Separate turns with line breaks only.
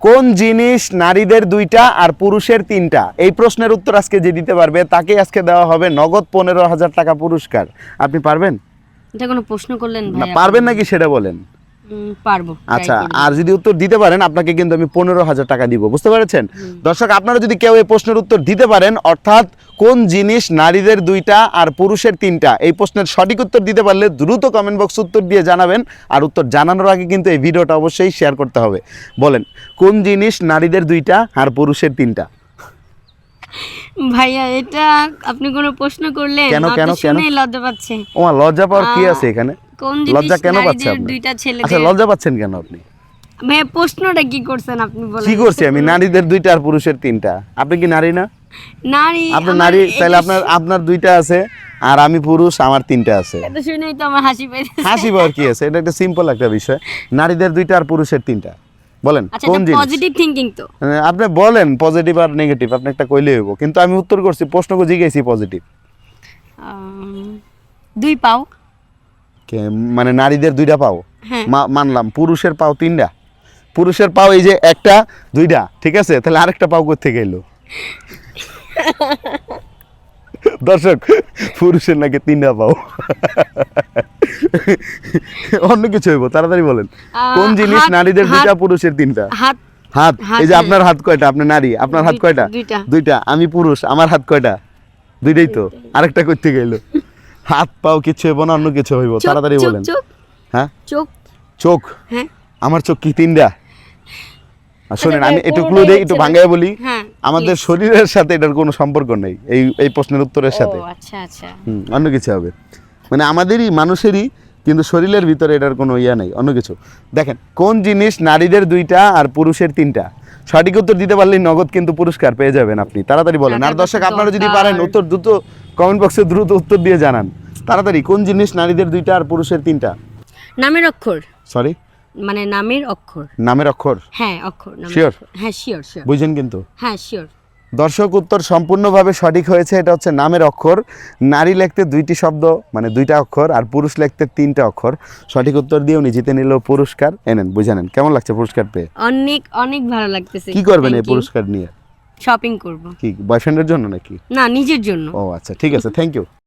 কোন জিনিস নারীদের 2টা আর পুরুষের 3টা? এই প্রশ্নের উত্তর আজকে যে দিতে পারবে তাকে আজকে দেওয়া হবে নগদ 15,000 টাকা পুরস্কার। আপনি পারবেন?
এটা কোনো প্রশ্ন করলেন
না
ভাই?
পারবেন নাকি সেটা বলেন।
পারবো।
আচ্ছা, আর যদি উত্তর দিতে পারেন আপনাকে কিন্তু আমি 15,000 টাকা দিব, বুঝতে পেরেছেন? দর্শক, আপনারা যদি কেউ এই প্রশ্নের উত্তর দিতে পারেন, অর্থাৎ কোন জিনিস নারীদের 2টা আর পুরুষের 3টা, এই প্রশ্নের সঠিক উত্তর দিতে পারলে দ্রুত কমেন্ট বক্স উত্তর দিয়ে জানাবেন। আর উত্তর জানানোর আগে কিন্তু এই ভিডিওটা অবশ্যই শেয়ার করতে হবে। বলেন, কোন জিনিস নারীদের 2টা আর পুরুষের 3টা?
ভাইয়া এটা আপনি কোনো প্রশ্ন করলেন?
কেন,
আমার
কেন,
তো
কেন?
শুনেই লজ্জা পাচ্ছে।
ও মা, লজ্জা পাওয়ার কি আছে এখানে?
কোন জিনিস
লজ্জা কেন পাচ্ছেন
নারীদের
আপনি?
2টা
আচ্ছা,
ছেলেদের?
লজ্জা পাচ্ছেন কেন আপনি?
ভাইয়া প্রশ্নটা কি করছেন আপনি বলেন?
কি করছি আমি? নারীদের 2টা আর পুরুষের 3টা। আপনি কি নারী না?
নারী।
আপনি
আমার
নারী, তাহলে
এটা
আপনার 2টা আছে আর আমি পুরুষ, আমার 3টা আছে।
এটা শুনেই তো আমার হাসি পাইছে।
হাসি পাওয়ার কি আছে? এটা একটা সিম্পল একটা বিষয়। নারীদের 2টা আর পুরুষের 3টা। বলেন
আচ্ছা,
কোন
এটা
জিনিস?
পজিটিভ থিংকিং তো।
আপনি বলেন পজিটিভ আর নেগেটিভ, আপনি একটা কইলে হইব। কিন্তু আমি উত্তর করছি, প্রশ্ন জিজ্ঞেসি পজিটিভ।
2 পাও।
মানে নারীদের 2টা পাও,
হ্যাঁ।
মানলাম। পুরুষের পাও 3টা। পুরুষের পাও এই যে একটা 2টা, ঠিক আছে? তাহলে আরেকটা পাও কোথা থেকে এলো? দর্শক, পুরুষের নাকি 3টা পাও। অন্য কিছু হইব, তাড়াতাড়ি বলেন। কোন জিনিস নারীদের 2টা পুরুষের 3টা?
হাত।
হাত। এই যে আপনার হাত কয়টা? আপনি নারী, আপনার হাত কয়টা?
2টা।
2টা। আমি পুরুষ, আমার হাত কয়টা? 2টাই তো। আরেকটা কই থেকে এলো? হাত পাও কিছু হইব না, অন্য কিছু হইব? তাড়াতাড়ি বলেন।
চোখ।
হ্যাঁ,
চোখ।
চোখ।
হ্যাঁ।
আমার চোখ কি 3টা? শুনেন, আমি একটু ক্লু
পুরোটাই
দেই, একটু
হচ্ছে
ভাঙায় বলি।
হ্যাঁ,
আমাদের
please।
শরীরের সাথে এটার কোনো সম্পর্ক নেই, এই প্রশ্নের উত্তরের সাথে।
ও আচ্ছা আচ্ছা।
অন্য কিছু হবে, মানে আমাদেরই মানুষেরই, কিন্তু শরীরের ভিতরে এটার কোনো ইয়া নেই, অন্য কিছু। দেখেন, কোন জিনিস নারীদের 2টা আর পুরুষের 3টা? সঠিক উত্তর দিতে পারলেই নগদ কিন্তু পুরস্কার পেয়ে যাবেন আপনি। তাড়াতাড়ি বলেন। আর দর্শক, আপনারা যদি পারেন উত্তর দ্রুত কমেন্ট বক্সে দ্রুত উত্তর দিয়ে জানান তাড়াতাড়ি। কোন জিনিস নারীদের 2টা আর পুরুষের 3টা?
নামের অক্ষর।
সরি,
মানে নামের অক্ষর।
নামের অক্ষর?
হ্যাঁ, অক্ষর।
Sure?
হ্যাঁ, শিওর শিওর।
বুঝছেন কিন্তু?
হ্যাঁ, শিওর।
দর্শক, উত্তর সম্পূর্ণভাবে সঠিক হয়েছে। এটা হচ্ছে নামের অক্ষর। নারী লিখতে 2টি শব্দ, মানে 2টা অক্ষর, আর পুরুষ লিখতে 3টা অক্ষর। সঠিক উত্তর দিয়ে উনি জিতে নিল পুরস্কার। এনেন, বুঝে নেন। কেমন লাগছে পুরস্কার পেয়ে?
অনেক অনেক ভালো লাগতেছে।
কি করবেন এই পুরস্কার নিয়ে?
শপিং করব।
কি বয়ফ্রেন্ডের জন্য নাকি?
না, নিজের জন্য।
ও আচ্ছা, ঠিক আছে, থ্যাংক ইউ।